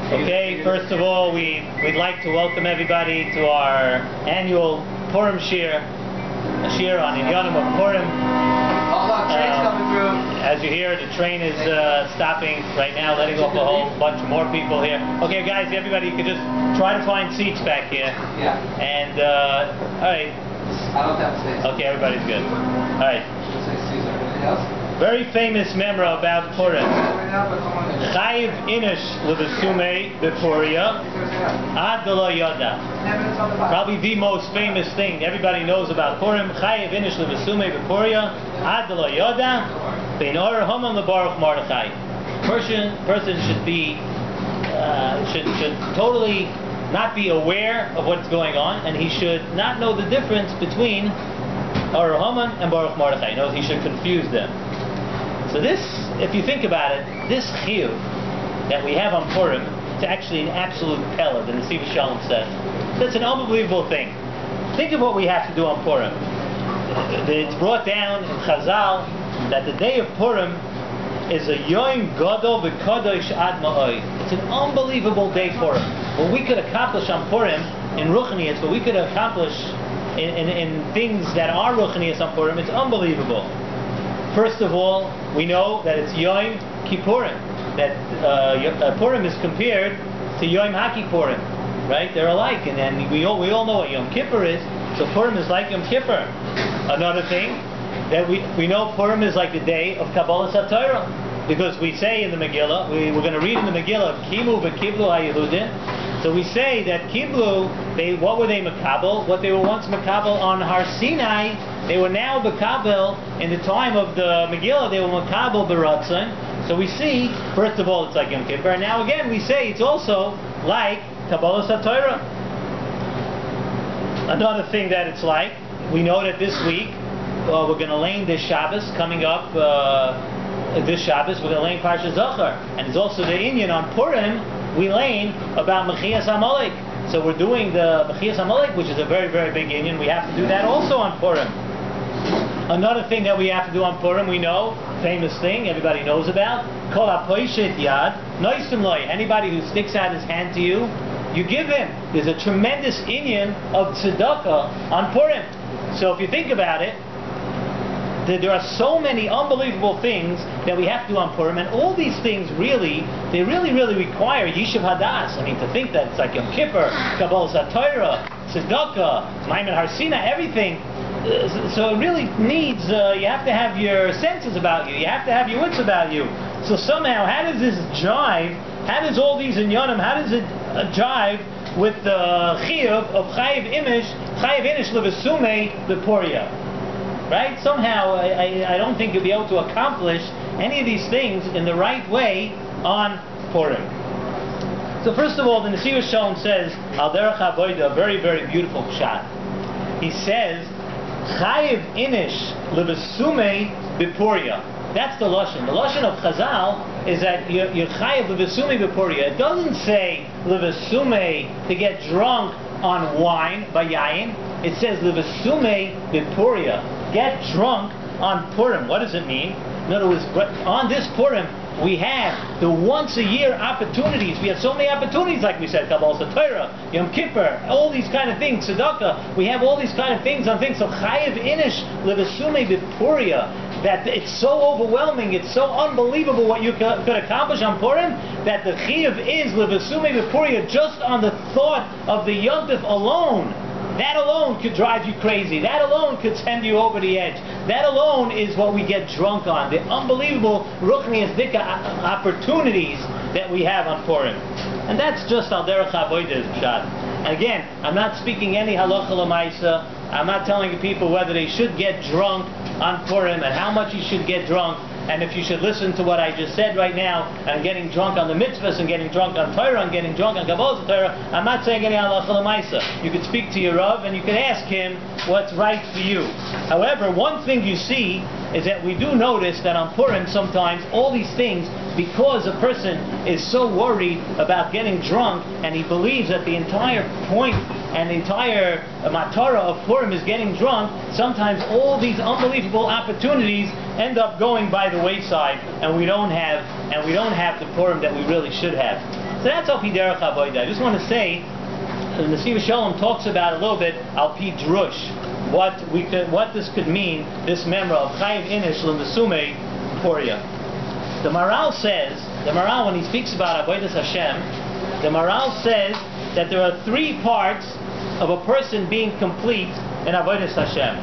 Okay, first of all, we'd like to welcome everybody to our annual Purim Shiur, a Shiur on Inyanim of Purim. Train's coming through. As you hear, the train is stopping right now, letting off a whole bunch more people here. Okay, guys, everybody, you could just try to find seats back here. Yeah. And, all right. I don't have space. Okay, everybody's good. All right. Anything else? Very famous memra about Purim. Chayiv inish levesume beporia ad lo yoda. Probably the most famous thing everybody knows about Purim. Chayiv inish levesume beporia ad lo yoda. Bein or haman lebaruch Mordechai. Person should be should totally not be aware of what's going on, and he should not know the difference between Or Haman and Baruch Mordechai. Knows he should confuse them. So this, if you think about it, this Shiur that we have on Purim, it's actually an absolute pella, the S.S.S. says. That's an unbelievable thing. Think of what we have to do on Purim. It's brought down in Chazal that the day of Purim is a Yom Gadol v'Kadosh Ad Ma'oi. It's an unbelievable day for Purim. What we could accomplish on Purim in Ruchnius, what we could accomplish in things that are Ruchnius on Purim, it's unbelievable. First of all, we know that it's Yom Kippurim, that Purim is compared to Yom HaKippurim, right? They're alike, and then we all know what Yom Kippur is, so Purim is like Yom Kippur. Another thing, that we know Purim is like the day of Kabbalas HaTorah, because we say in the Megillah, we're going to read in the Megillah, Kimu v'Kiblu HaYehudin. So we say that Kiblu, what were they Makabel? What they were once Makabel on Har Sinai, they were now Makabel in the time of the Megillah, they were Makabel Beratzon. So we see, first of all, it's like Yom Kippur, and now again we say it's also like Kabbalas HaTorah. Another thing that it's like, we know that this week, we're going to lane this Shabbos, coming up this Shabbos, we're going to lane Parsha Zachar. And it's also the Inyan on Purim, we lane about Mechias Amalek. So we're doing the Mechias Amalek, which is a very, very big Inyan. We have to do that also on Purim. Another thing that we have to do on Purim, we know, famous thing everybody knows about, Kol HaPoishet Yad, Noisim Loi. Anybody who sticks out his hand to you, you give him. There's a tremendous Inyan of tzedakah on Purim. So if you think about it, there are so many unbelievable things that we have to do on Purim, and all these things really require Yishuv Hadas. I mean, to think that it's like Yom Kippur, Kabbalas HaTorah, Tzedakah, Maimon Har Sinai, everything. So it really needs, you have to have your senses about you. You have to have your wits about you. So somehow, how does this jive? How does all these inyanim, how does it jive with the chiyuv of chayiv inish levesume beporia? Right? Somehow, I don't think you'll be able to accomplish any of these things in the right way on Purim. So first of all, the S.S.S. says, Al derech avoda, a very, very beautiful pshat. He says, Chayiv inish levesume beporia. That's the lashon. The lashon of Chazal is that you're chayiv levesume beporia. It doesn't say levesume to get drunk on wine, by yayin. It says levesume beporia. Get drunk on Purim. What does it mean? In other words, on this Purim, we have the once-a-year opportunities. We have so many opportunities, like we said, Kabbalas HaTorah, Yom Kippur, all these kind of things, Tzedakah. We have all these kind of things on things. So Chayiv inish levesume beporia. That it's so overwhelming, it's so unbelievable what you could accomplish on Purim, that the Chiyav is levesume beporia just on the thought of the Yom Tov alone. That alone could drive you crazy. That alone could send you over the edge. That alone is what we get drunk on. The unbelievable Ruchnius Dika opportunities that we have on Purim. And that's just al derech avodah pshat. Again, I'm not speaking any halacha l'maisa. I'm not telling people whether they should get drunk on Purim and how much you should get drunk. And if you should listen to what I just said right now, and getting drunk on the mitzvahs, and getting drunk on Torah, and getting drunk on Kabbalas HaTorah, I'm not saying any halacha l'maisa. You could speak to your Rav, and you could ask him what's right for you. However, one thing you see is that we do notice that on Purim sometimes all these things, because a person is so worried about getting drunk, and he believes that the entire point and the entire matara of Purim is getting drunk, sometimes all these unbelievable opportunities end up going by the wayside, and we don't have the Purim that we really should have. So that's Al Pi Derech Avodah. I just want to say, the Nesiv Shalom talks about a little bit Al Pi Drush, what this could mean, this memra of Chayiv Inish L'Mesume Poria. The Maral says, when he speaks about Avodas Hashem, the Maral says that there are three parts of a person being complete in Avodas Hashem.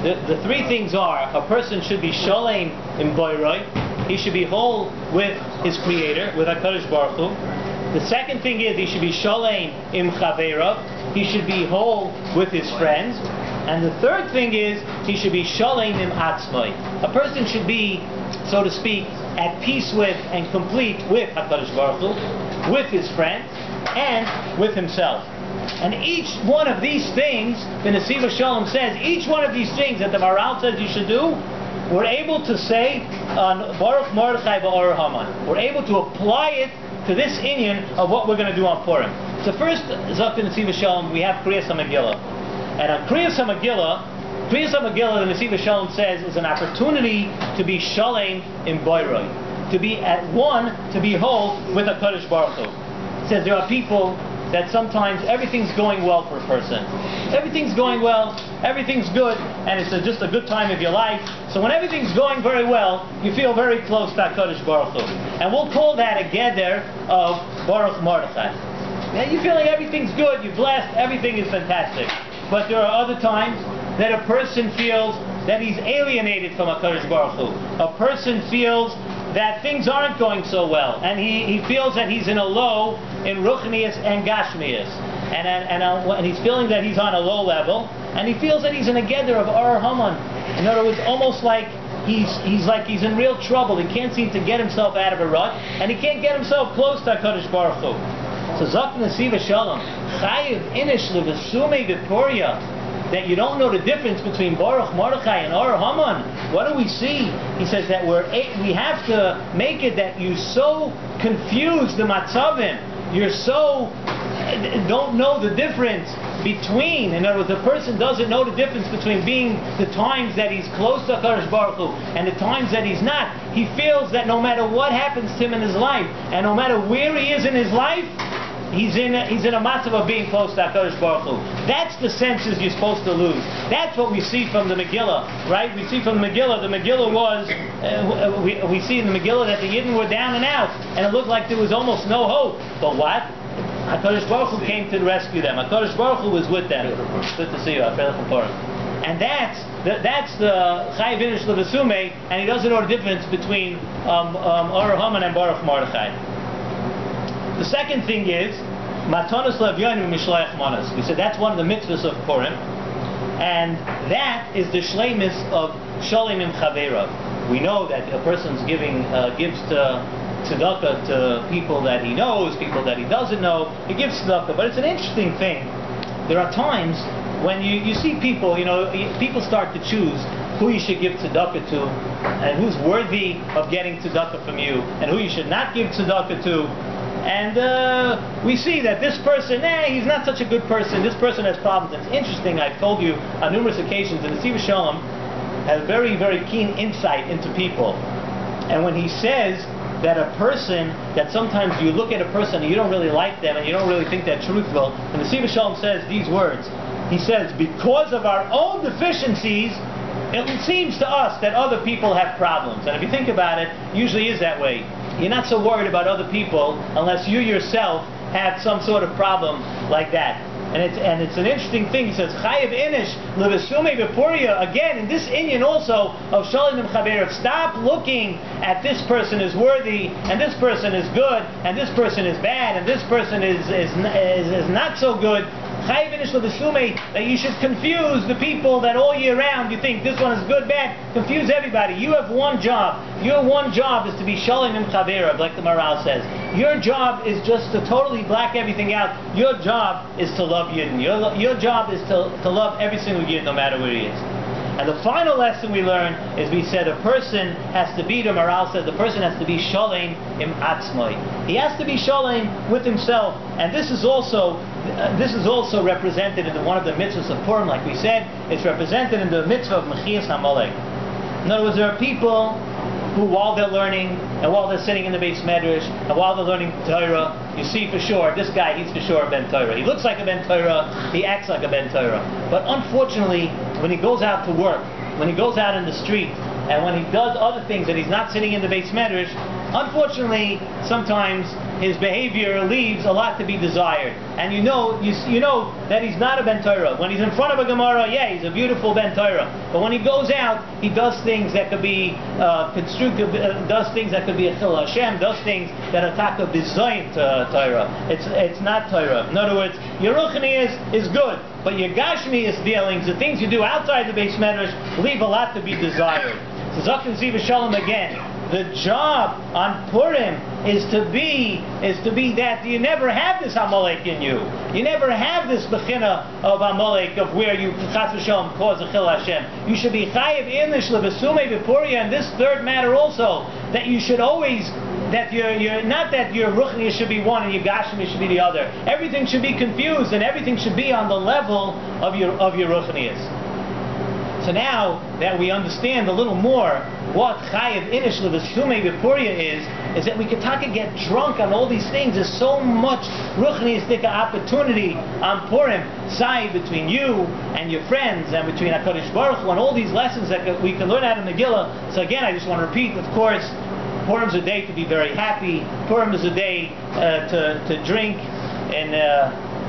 The three things are: a person should be Sholem in Boiroi, he should be whole with his Creator, with HaKadosh Baruch Hu. The second thing is he should be Sholem im Chaveirav, he should be whole with his friends. And the third thing is he should be Sholem im Atzmai. A person should be, so to speak, at peace with and complete with HaKadosh Baruch Hu, with his friends, and with himself. And each one of these things, the Nesiv Shalom says, each one of these things that the Maral says you should do, we're able to say on Baruch Mordechai Ba'or Haman. We're able to apply it to this inyan of what we're going to do on Purim. So first, Zok the Nesiv Shalom, we have Kriyas HaMegillah. And on Kriyas HaMegillah, the Nesiv Shalom says, is an opportunity to be Shalem in Boiroi, to be at one, to be whole with HaKadosh Baruch Hu. It says there are people that sometimes everything's going well for a person. Everything's going well, everything's good, and it's just a good time of your life. So when everything's going very well, you feel very close to HaKadosh Baruch Hu. And we'll call that a geder of Baruch Mordechai. Now you're feeling everything's good, you're blessed, everything is fantastic. But there are other times that a person feels that he's alienated from HaKadosh Baruch Hu. A person feels that things aren't going so well, and he feels that he's in a low in Ruchnius and Gashmius, and he's feeling that he's on a low level, and he feels that he's in a gather of Ar Haman. In other words, almost like he's in real trouble. He can't seem to get himself out of a rut, and he can't get himself close to HaKadosh Baruch Hu. So Zok Nesiv Shalom, Chayiv Inish L'Vesume V'Poria, that you don't know the difference between Baruch Mordechai and Ar Haman. What do we see? He says that we have to make it that you so confuse the matzavim, you're so don't know the difference between. In other words, the person doesn't know the difference between being the times that he's close to HaKadosh Baruch Hu and the times that he's not. He feels that no matter what happens to him in his life, and no matter where he is in his life, he's in a matzav of being close to HaKadosh Baruch Hu. That's the senses you're supposed to lose. That's what we see from the Megillah, right? We see from the Megillah was, we see in the Megillah that the Yidden were down and out, and it looked like there was almost no hope. But what? HaKadosh Baruch Hu came to rescue them. HaKadosh Baruch Hu was with them. Good to see you. And that's the Chayiv Inish L'Vesume, and he doesn't know the difference between Ar Haman and Baruch Mordechai. The second thing is Matanos Levyanim Mishlayach Manas. We said that's one of the mitzvahs of Purim, and that is the shleimus of Sholem im Chaveirav. We know that a person's gives tzedakah to people that he knows, people that he doesn't know. He gives tzedakah, but it's an interesting thing. There are times when you see people, people start to choose who you should give tzedakah to, and who's worthy of getting tzedakah from you, and who you should not give tzedakah to. And we see that this person, he's not such a good person. This person has problems. It's interesting. I've told you on numerous occasions, and the Nesiv Shalom has very, very keen insight into people. And when he says that a person, that sometimes you look at a person and you don't really like them and you don't really think they're truthful, and the Nesiv Shalom says these words. He says, because of our own deficiencies, it seems to us that other people have problems. And if you think about it, it usually is that way. You're not so worried about other people unless you yourself have some sort of problem like that. And it's an interesting thing. He says, Chayiv Inish L'Vesume V'Poria. Again, in this inyan also of Sholem im Chaveirav, stop looking at this person is worthy, and this person is good, and this person is bad, and this person is not so good. Chayiv Inish L'Vesume, that you should confuse the people that all year round you think this one is good, bad. Confuse everybody. You have one job. Your one job is to be Sholem im Chaveirav, like the Maral says. Your job is just to totally black everything out. Your job is to love Yidden. Your job is to love every single Yid, no matter where he is. And the final lesson we learn is we said a person has to be, the Maral said, the person has to be Sholem im Atzmai. He has to be Sholem with himself. And this is also represented in one of the mitzvahs of Purim, like we said. It's represented in the mitzvah of Mechias HaMolech. In other words, there are people who, while they're learning, and while they're sitting in the Beis Medrash, and while they're learning Torah, you see for sure, this guy, he's for sure a Ben Torah. He looks like a Ben Torah, he acts like a Ben Torah. But unfortunately, when he goes out to work, when he goes out in the street, and when he does other things and he's not sitting in the Beis Medrash, unfortunately, sometimes his behavior leaves a lot to be desired. And you know that he's not a Ben Torah. When he's in front of a Gemara, yeah, he's a beautiful Ben Torah. But when he goes out, he does things that could be constructive, does things that could be a Chil Hashem, does things that attack a design to Torah. It's not Torah. In other words, your Ruchni is good, but your Gashmius dealings, the things you do outside the Beis Medrash, leave a lot to be desired. So Zaken Ziva Shalom again. The job on Purim is to be that you never have this Amalek in you. You never have this bechina of Amalek, of where you Chas v'Shalom cause a Chil Hashem. You should be chayiv inish lebesume v'puria, and this third matter also, that you should always, that you're not that your Ruchni should be one and your Gashmi should be the other. Everything should be confused and everything should be on the level of your Ruchnius. So now that we understand a little more what Chayiv Inish Levesume V'Puria is that we can get drunk on all these things. There's so much Ruchniistic opportunity on Purim, side between you and your friends, and between HaKadosh Baruch Hu, and all these lessons that we can learn out of Megillah. So again, I just want to repeat, of course, Purim's a day to be very happy. Purim is a day to drink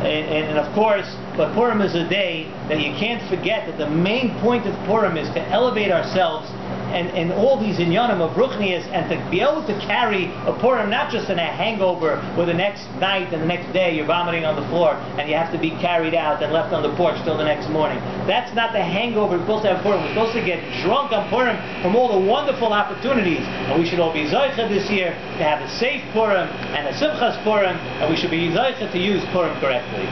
and of course, but Purim is a day that you can't forget that the main point of Purim is to elevate ourselves and all these inyanim of Ruchnias, and to be able to carry a Purim not just in a hangover where the next night and the next day you're vomiting on the floor and you have to be carried out and left on the porch till the next morning. That's not the hangover we're supposed to have Purim. We're supposed to get drunk on Purim from all the wonderful opportunities, and we should all be Zoicha this year to have a safe Purim and a Simchas Purim, and we should be Zoicha to use Purim correctly.